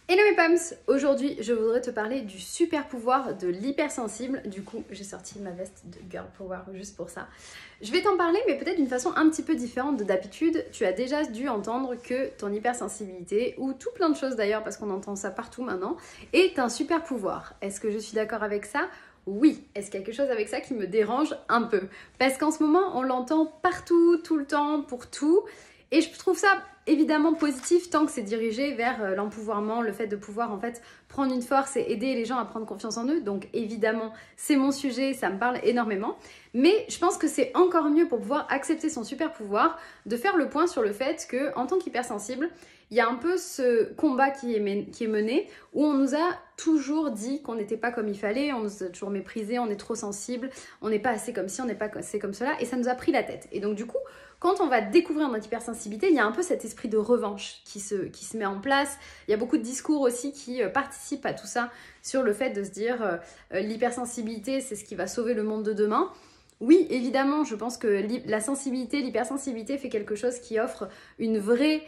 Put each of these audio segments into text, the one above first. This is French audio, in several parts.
Hello mes Pams, aujourd'hui je voudrais te parler du super pouvoir de l'hypersensible. Du coup j'ai sorti ma veste de Girl Power juste pour ça. Je vais t'en parler mais peut-être d'une façon un petit peu différente de d'habitude. Tu as déjà dû entendre que ton hypersensibilité, ou tout plein de choses d'ailleurs parce qu'on entend ça partout maintenant, est un super pouvoir. Est-ce que je suis d'accord avec ça ? Oui. Est-ce qu'il y a quelque chose avec ça qui me dérange un peu ? Parce qu'en ce moment on l'entend partout, tout le temps, pour tout. Et je trouve ça évidemment positif tant que c'est dirigé vers l'empouvoirment, le fait de pouvoir en fait prendre une force et aider les gens à prendre confiance en eux. Donc évidemment, c'est mon sujet, ça me parle énormément. Mais je pense que c'est encore mieux pour pouvoir accepter son super pouvoir de faire le point sur le fait qu'en tant qu'hypersensible, il y a un peu ce combat qui est mené où on nous a toujours dit qu'on n'était pas comme il fallait, on nous a toujours méprisé, on est trop sensible, on n'est pas assez comme ci, on n'est pas assez comme cela, et ça nous a pris la tête. Et donc du coup, quand on va découvrir notre hypersensibilité, il y a un peu cet esprit de revanche qui se met en place. Il y a beaucoup de discours aussi qui participent à tout ça sur le fait de se dire l'hypersensibilité, c'est ce qui va sauver le monde de demain. Oui, évidemment, je pense que la sensibilité, l'hypersensibilité fait quelque chose qui offre une vraie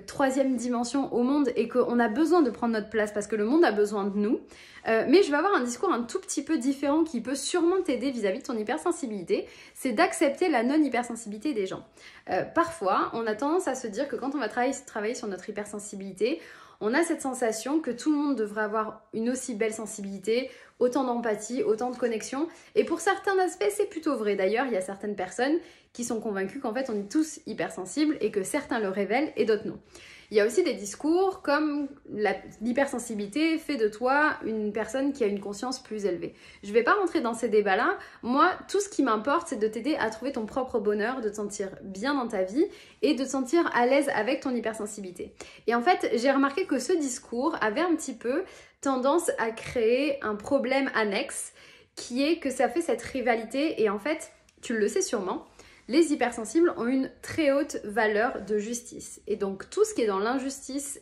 troisième dimension au monde et qu'on a besoin de prendre notre place parce que le monde a besoin de nous. Mais je vais avoir un discours un tout petit peu différent qui peut sûrement t'aider vis-à-vis de ton hypersensibilité, c'est d'accepter la non-hypersensibilité des gens. Parfois, on a tendance à se dire que quand on va travailler sur notre hypersensibilité, on a cette sensation que tout le monde devrait avoir une aussi belle sensibilité, autant d'empathie, autant de connexion. Et pour certains aspects, c'est plutôt vrai. D'ailleurs, il y a certaines personnes qui sont convaincues qu'en fait, on est tous hypersensibles et que certains le révèlent et d'autres non. Il y a aussi des discours comme l'hypersensibilité fait de toi une personne qui a une conscience plus élevée. Je ne vais pas rentrer dans ces débats-là. Moi, tout ce qui m'importe, c'est de t'aider à trouver ton propre bonheur, de te sentir bien dans ta vie et de te sentir à l'aise avec ton hypersensibilité. Et en fait, j'ai remarqué que ce discours avait un petit peu tendance à créer un problème annexe qui est que ça fait cette rivalité et en fait, tu le sais sûrement, les hypersensibles ont une très haute valeur de justice. Et donc, tout ce qui est dans l'injustice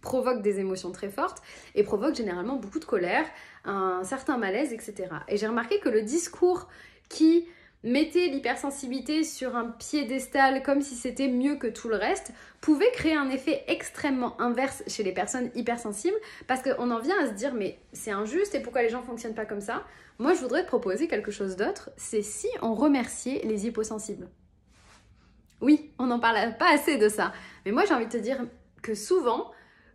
provoque des émotions très fortes et provoque généralement beaucoup de colère, un certain malaise, etc. Et j'ai remarqué que le discours qui mettait l'hypersensibilité sur un piédestal comme si c'était mieux que tout le reste pouvait créer un effet extrêmement inverse chez les personnes hypersensibles parce qu'on en vient à se dire mais c'est injuste et pourquoi les gens ne fonctionnent pas comme ça ? Moi je voudrais te proposer quelque chose d'autre, c'est si on remerciait les hyposensibles. Oui, on n'en parle pas assez de ça, mais moi j'ai envie de te dire que souvent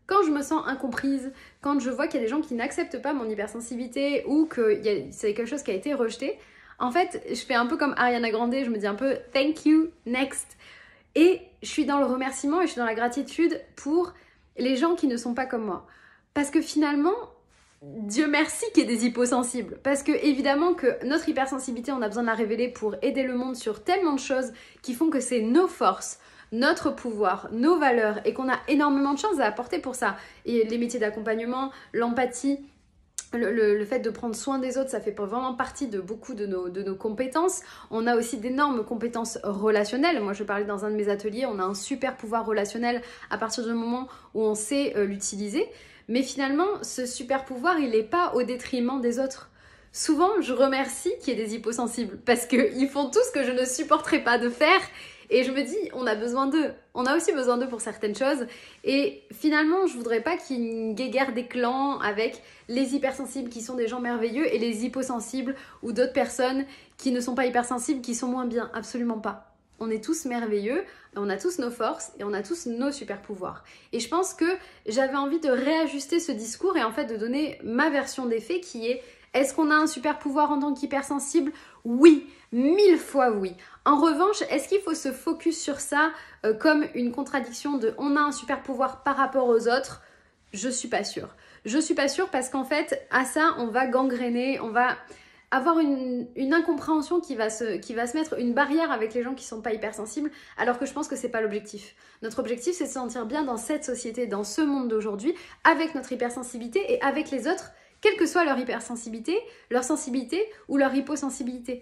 quand je me sens incomprise, quand je vois qu'il y a des gens qui n'acceptent pas mon hypersensibilité ou que c'est quelque chose qui a été rejeté, en fait, je fais un peu comme Ariana Grande, je me dis un peu « thank you, next ». Et je suis dans le remerciement et je suis dans la gratitude pour les gens qui ne sont pas comme moi. Parce que finalement, Dieu merci qu'il y ait des hyposensibles. Parce que évidemment que notre hypersensibilité, on a besoin de la révéler pour aider le monde sur tellement de choses qui font que c'est nos forces, notre pouvoir, nos valeurs et qu'on a énormément de choses à apporter pour ça. Et les métiers d'accompagnement, l'empathie, le fait de prendre soin des autres, ça fait vraiment partie de beaucoup de nos compétences. On a aussi d'énormes compétences relationnelles. Moi, je parlais dans un de mes ateliers, on a un super pouvoir relationnel à partir du moment où on sait l'utiliser. Mais finalement, ce super pouvoir, il n'est pas au détriment des autres. Souvent, je remercie qu'il y ait des hyposensibles parce qu'ils font tout ce que je ne supporterais pas de faire. Et je me dis, on a besoin d'eux. On a aussi besoin d'eux pour certaines choses. Et finalement, je voudrais pas qu'il y ait une guéguerre des clans avec les hypersensibles qui sont des gens merveilleux et les hyposensibles ou d'autres personnes qui ne sont pas hypersensibles qui sont moins bien. Absolument pas. On est tous merveilleux, on a tous nos forces et on a tous nos super pouvoirs. Et je pense que j'avais envie de réajuster ce discours et en fait de donner ma version des faits qui est: est-ce qu'on a un super pouvoir en tant qu'hypersensible ? Oui, 1000 fois oui. En revanche, est-ce qu'il faut se focus sur ça comme une contradiction de on a un super pouvoir par rapport aux autres ? Je suis pas sûre. Je suis pas sûre parce qu'en fait, à ça, on va gangréner, on va avoir une incompréhension qui va se mettre une barrière avec les gens qui sont pas hypersensibles, alors que je pense que c'est pas l'objectif. Notre objectif, c'est de se sentir bien dans cette société, dans ce monde d'aujourd'hui, avec notre hypersensibilité et avec les autres, quelle que soit leur hypersensibilité, leur sensibilité ou leur hyposensibilité.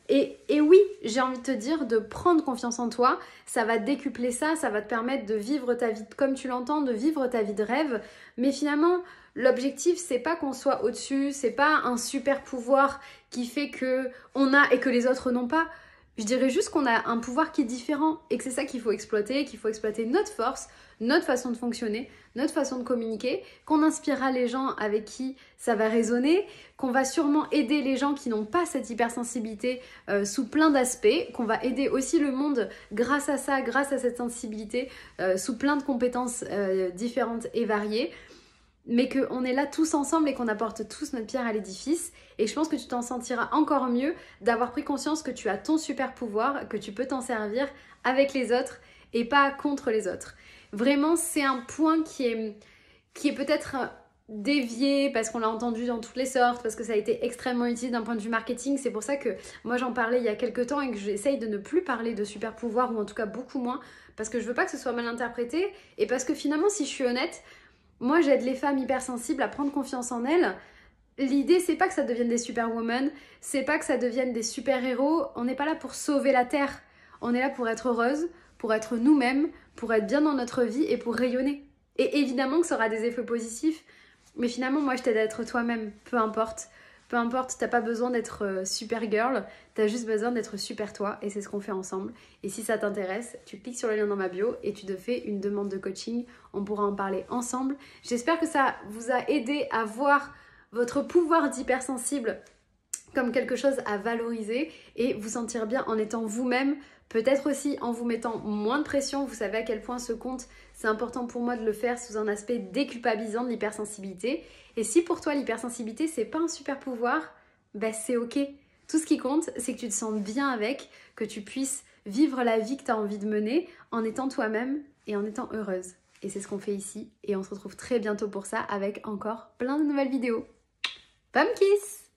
Et oui, j'ai envie de te dire de prendre confiance en toi, ça va décupler ça, ça va te permettre de vivre ta vie comme tu l'entends, de vivre ta vie de rêve, mais finalement, l'objectif, c'est pas qu'on soit au-dessus, c'est pas un super pouvoir qui fait que on a et que les autres n'ont pas. Je dirais juste qu'on a un pouvoir qui est différent et que c'est ça qu'il faut exploiter notre force, notre façon de fonctionner, notre façon de communiquer, qu'on inspirera les gens avec qui ça va résonner, qu'on va sûrement aider les gens qui n'ont pas cette hypersensibilité sous plein d'aspects, qu'on va aider aussi le monde grâce à ça, grâce à cette sensibilité, sous plein de compétences différentes et variées. Mais qu'on est là tous ensemble et qu'on apporte tous notre pierre à l'édifice. Et je pense que tu t'en sentiras encore mieux d'avoir pris conscience que tu as ton super pouvoir, que tu peux t'en servir avec les autres et pas contre les autres. Vraiment, c'est un point qui est peut-être dévié parce qu'on l'a entendu dans toutes les sortes, parce que ça a été extrêmement utile d'un point de vue marketing. C'est pour ça que moi j'en parlais il y a quelques temps et que j'essaye de ne plus parler de super pouvoir, ou en tout cas beaucoup moins, parce que je veux pas que ce soit mal interprété et parce que finalement, si je suis honnête, moi, j'aide les femmes hypersensibles à prendre confiance en elles. L'idée, c'est pas que ça devienne des superwomen, c'est pas que ça devienne des super-héros. On n'est pas là pour sauver la Terre. On est là pour être heureuse, pour être nous-mêmes, pour être bien dans notre vie et pour rayonner. Et évidemment que ça aura des effets positifs, mais finalement, moi, je t'aide à être toi-même, peu importe. Peu importe, t'as pas besoin d'être super girl, t'as juste besoin d'être super toi et c'est ce qu'on fait ensemble. Et si ça t'intéresse, tu cliques sur le lien dans ma bio et tu te fais une demande de coaching. On pourra en parler ensemble. J'espère que ça vous a aidé à voir votre pouvoir d'hypersensible comme quelque chose à valoriser et vous sentir bien en étant vous-même. Peut-être aussi en vous mettant moins de pression. Vous savez à quel point ce compte, c'est important pour moi de le faire sous un aspect déculpabilisant de l'hypersensibilité. Et si pour toi l'hypersensibilité c'est pas un super pouvoir, ben c'est ok. Tout ce qui compte, c'est que tu te sens bien avec, que tu puisses vivre la vie que tu as envie de mener en étant toi-même et en étant heureuse. Et c'est ce qu'on fait ici et on se retrouve très bientôt pour ça avec encore plein de nouvelles vidéos. Pomme kiss!